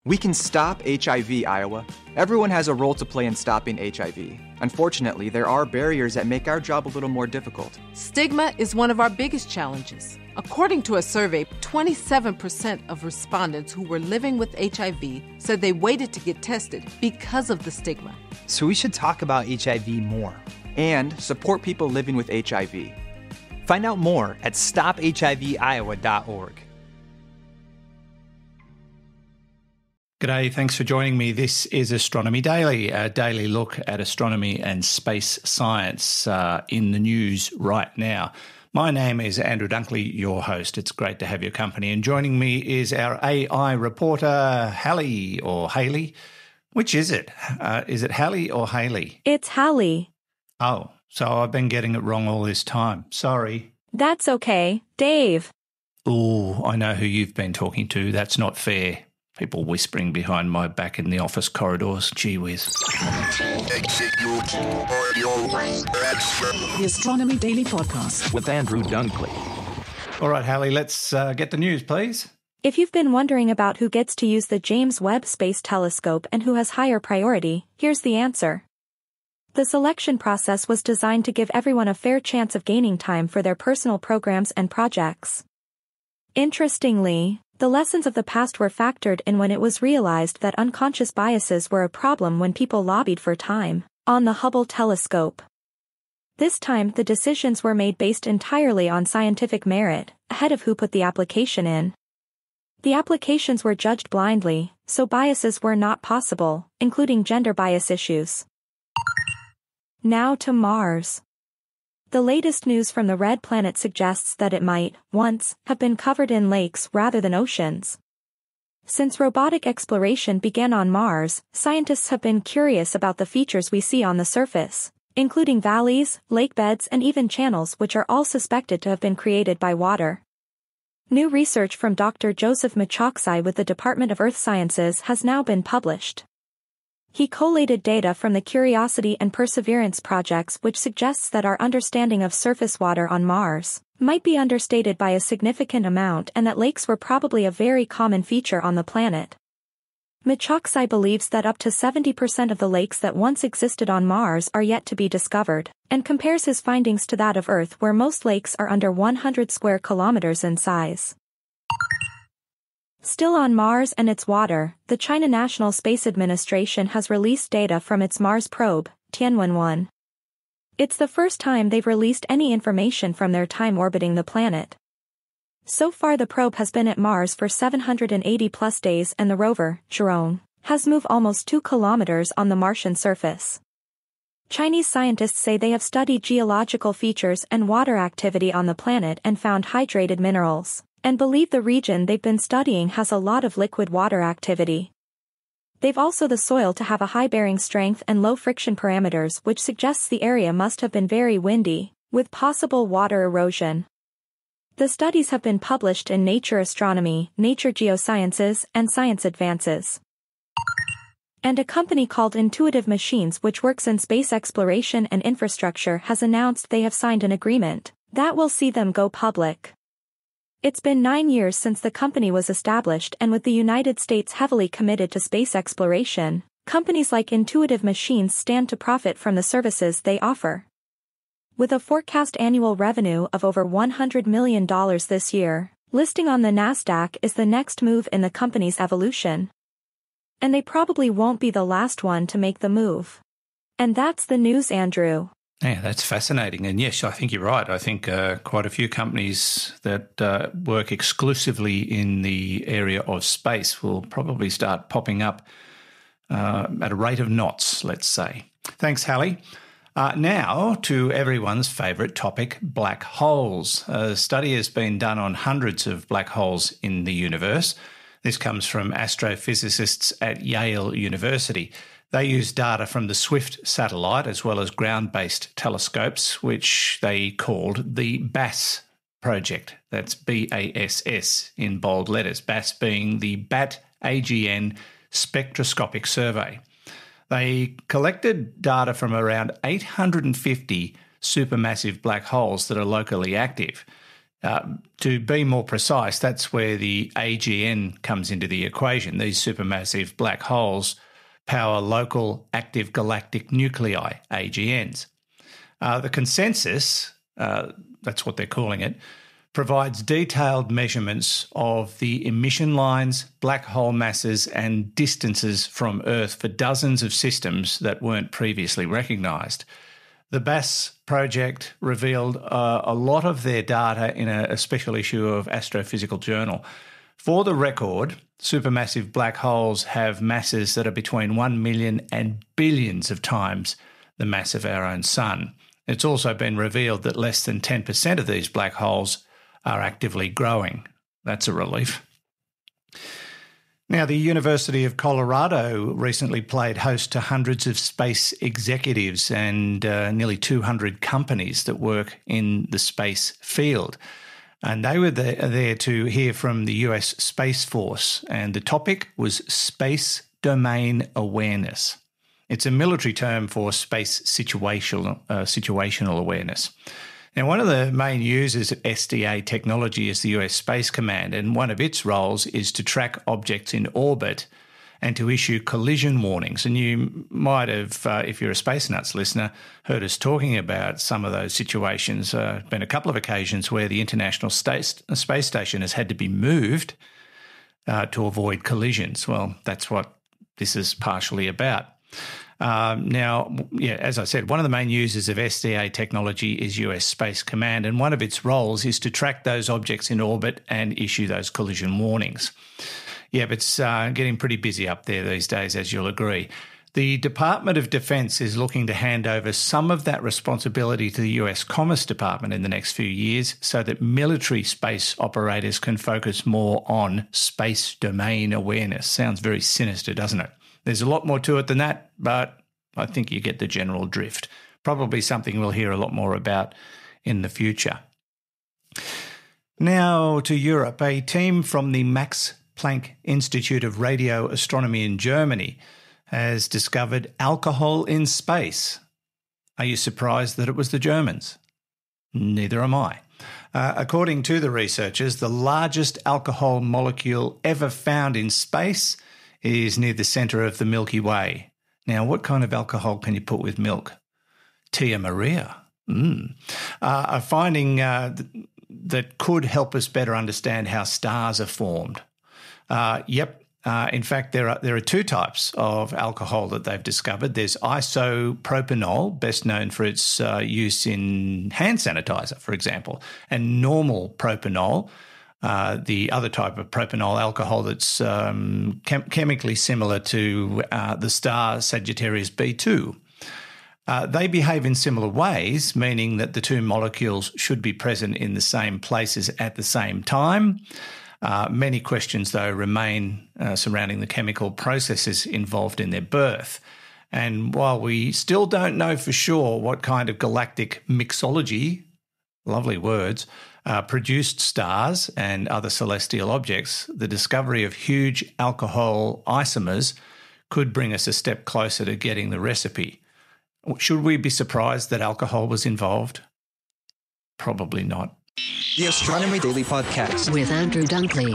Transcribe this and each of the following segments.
We can stop HIV, Iowa. Everyone has a role to play in stopping HIV. Unfortunately, there are barriers that make our job a little more difficult. Stigma is one of our biggest challenges. According to a survey, 27% of respondents who were living with HIV said they waited to get tested because of the stigma. So we should talk about HIV more. And support people living with HIV. Find out more at stophiviowa.org. G'day, thanks for joining me. This is Astronomy Daily, a daily look at astronomy and space science in the news right now. My name is Andrew Dunkley, your host. It's great to have your company. And joining me is our AI reporter, Halley or Halley. Which is it? Is it Halley or Halley? It's Halley. Oh, so I've been getting it wrong all this time. Sorry. That's okay. Dave. Oh, I know who you've been talking to. That's not fair. People whispering behind my back in the office corridors. Gee whiz. The Astronomy Daily Podcast with Andrew Dunkley. All right, Halley, let's get the news, please. If you've been wondering about who gets to use the James Webb Space Telescope and who has higher priority, here's the answer. The selection process was designed to give everyone a fair chance of gaining time for their personal programs and projects. Interestingly, the lessons of the past were factored in when it was realized that unconscious biases were a problem when people lobbied for time on the Hubble telescope. This time, the decisions were made based entirely on scientific merit, ahead of who put the application in. The applications were judged blindly, so biases were not possible, including gender bias issues. Now to Mars. The latest news from the red planet suggests that it might, once, have been covered in lakes rather than oceans. Since robotic exploration began on Mars, scientists have been curious about the features we see on the surface, including valleys, lake beds, and even channels, which are all suspected to have been created by water. New research from Dr. Joseph Machoksai with the Department of Earth Sciences has now been published. He collated data from the Curiosity and Perseverance projects, which suggests that our understanding of surface water on Mars might be understated by a significant amount and that lakes were probably a very common feature on the planet. Machoksai believes that up to 70% of the lakes that once existed on Mars are yet to be discovered, and compares his findings to that of Earth, where most lakes are under 100 square kilometers in size. Still on Mars and its water, the China National Space Administration has released data from its Mars probe, Tianwen-1. It's the first time they've released any information from their time orbiting the planet. So far the probe has been at Mars for 780-plus days and the rover, Zhurong, has moved almost 2 kilometers on the Martian surface. Chinese scientists say they have studied geological features and water activity on the planet and found hydrated minerals, and believe the region they've been studying has a lot of liquid water activity. They've also the soil to have a high bearing strength and low friction parameters, which suggests the area must have been very windy, with possible water erosion. The studies have been published in Nature Astronomy, Nature Geosciences, and Science Advances. And a company called Intuitive Machines, which works in space exploration and infrastructure, has announced they have signed an agreement that will see them go public. It's been 9 years since the company was established, and with the United States heavily committed to space exploration, companies like Intuitive Machines stand to profit from the services they offer. With a forecast annual revenue of over $100 million this year, listing on the NASDAQ is the next move in the company's evolution. And they probably won't be the last one to make the move. And that's the news, Andrew. Yeah, that's fascinating. And yes, I think you're right. I think quite a few companies that work exclusively in the area of space will probably start popping up at a rate of knots, let's say. Thanks, Halley. Now to everyone's favourite topic, black holes. A study has been done on hundreds of black holes in the universe. This comes from astrophysicists at Yale University. They use data from the SWIFT satellite as well as ground-based telescopes, which they called the BASS project. That's BASS in bold letters, BASS being the BAT-AGN spectroscopic survey. They collected data from around 850 supermassive black holes that are locally active. To be more precise, that's where the AGN comes into the equation. These supermassive black holes power local active galactic nuclei, AGNs. The consensus, that's what they're calling it, provides detailed measurements of the emission lines, black hole masses, and distances from Earth for dozens of systems that weren't previously recognised. The BAS project revealed a lot of their data in a special issue of Astrophysical Journal. For the record, supermassive black holes have masses that are between 1 million and billions of times the mass of our own sun. It's also been revealed that less than 10% of these black holes are actively growing. That's a relief. Now, the University of Colorado recently played host to hundreds of space executives and nearly 200 companies that work in the space field. And they were there to hear from the US Space Force, and the topic was space domain awareness. It's a military term for space situational awareness. Now, one of the main users of SDA technology is the US Space Command, and one of its roles is to track objects in orbit and to issue collision warnings. And you might have, if you're a Space Nuts listener, heard us talking about some of those situations. Been a couple of occasions where the International Space Station has had to be moved to avoid collisions. Well, that's what this is partially about. Now, as I said, one of the main users of SDA technology is US Space Command, and one of its roles is to track those objects in orbit and issue those collision warnings. Yeah, but it's getting pretty busy up there these days, as you'll agree. The Department of Defense is looking to hand over some of that responsibility to the US Commerce Department in the next few years so that military space operators can focus more on space domain awareness. Sounds very sinister, doesn't it? There's a lot more to it than that, but I think you get the general drift. Probably something we'll hear a lot more about in the future. Now to Europe. A team from the Max Planck Institute of Radio Astronomy in Germany has discovered alcohol in space. Are you surprised that it was the Germans? Neither am I. According to the researchers, the largest alcohol molecule ever found in space is near the centre of the Milky Way. Now, what kind of alcohol can you put with milk? Tia Maria. A finding that could help us better understand how stars are formed. In fact, there are two types of alcohol that they've discovered. There's isopropanol, best known for its use in hand sanitizer, for example, and normal propanol, the other type of propanol alcohol that's chemically similar to the star Sagittarius B2. They behave in similar ways, meaning that the two molecules should be present in the same places at the same time. Many questions, though, remain surrounding the chemical processes involved in their birth. And while we still don't know for sure what kind of galactic mixology, lovely words, produced stars and other celestial objects, the discovery of huge alcohol isomers could bring us a step closer to getting the recipe. Should we be surprised that alcohol was involved? Probably not. The Astronomy Daily Podcast with Andrew Dunkley.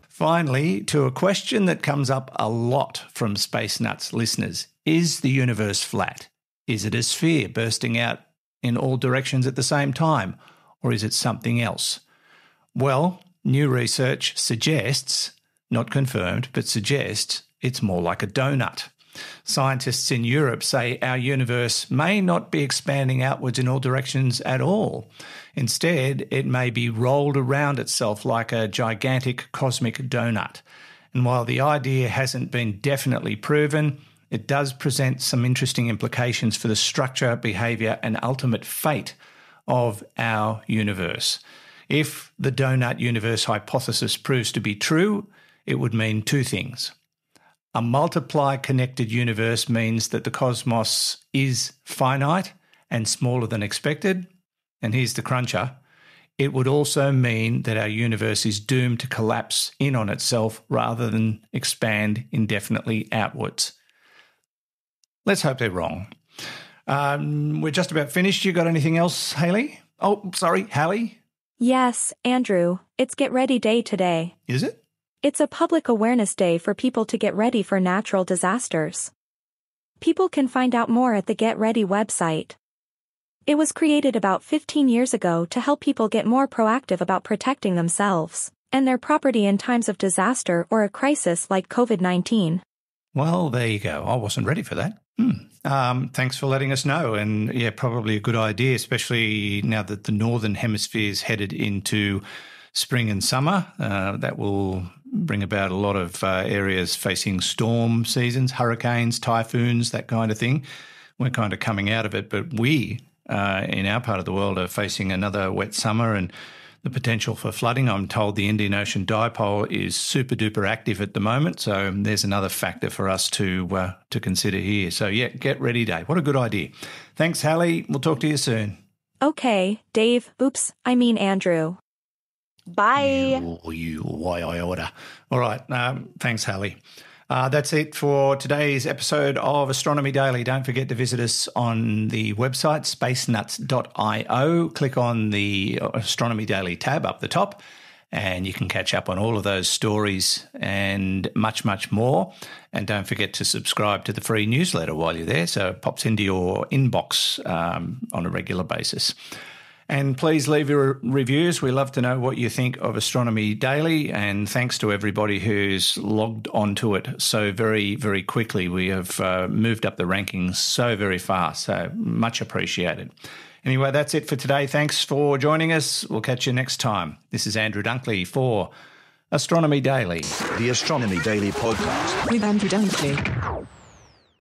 Finally, to a question that comes up a lot from Space Nuts listeners. Is the universe flat? Is it a sphere bursting out in all directions at the same time? Or is it something else? Well, new research suggests, not confirmed, but suggests it's more like a donut. Scientists in Europe say our universe may not be expanding outwards in all directions at all. Instead, it may be rolled around itself like a gigantic cosmic donut. And while the idea hasn't been definitely proven, it does present some interesting implications for the structure, behaviour, and ultimate fate of our universe. If the donut universe hypothesis proves to be true, it would mean two things. A multiply connected universe means that the cosmos is finite and smaller than expected. And here's the cruncher. It would also mean that our universe is doomed to collapse in on itself rather than expand indefinitely outwards. Let's hope they're wrong. We're just about finished. You got anything else, Halley? Oh, sorry, Halley? Yes, Andrew, it's Get Ready Day today. Is it? It's a public awareness day for people to get ready for natural disasters. People can find out more at the Get Ready website. It was created about 15 years ago to help people get more proactive about protecting themselves and their property in times of disaster or a crisis like COVID-19. Well, there you go. I wasn't ready for that. Thanks for letting us know. And yeah, probably a good idea, especially now that the Northern Hemisphere is headed into spring and summer. That will bring about a lot of areas facing storm seasons, hurricanes, typhoons, that kind of thing. We're kind of coming out of it, but we, in our part of the world, are facing another wet summer and the potential for flooding. I'm told the Indian Ocean dipole is super duper active at the moment, so there's another factor for us to consider here. So yeah, Get Ready Day. What a good idea. Thanks, Halley. We'll talk to you soon. Okay, Dave. Oops, I mean Andrew. Bye. Why I order. All right. Thanks, Halley. That's it for today's episode of Astronomy Daily. Don't forget to visit us on the website, spacenuts.io. Click on the Astronomy Daily tab up the top, and you can catch up on all of those stories and much, much more. And don't forget to subscribe to the free newsletter while you're there, so it pops into your inbox on a regular basis. And please leave your reviews. We love to know what you think of Astronomy Daily. And thanks to everybody who's logged onto it so very, very quickly. We have moved up the rankings so very fast. So much appreciated. Anyway, that's it for today. Thanks for joining us. We'll catch you next time. This is Andrew Dunkley for Astronomy Daily. The Astronomy Daily podcast with Andrew Dunkley.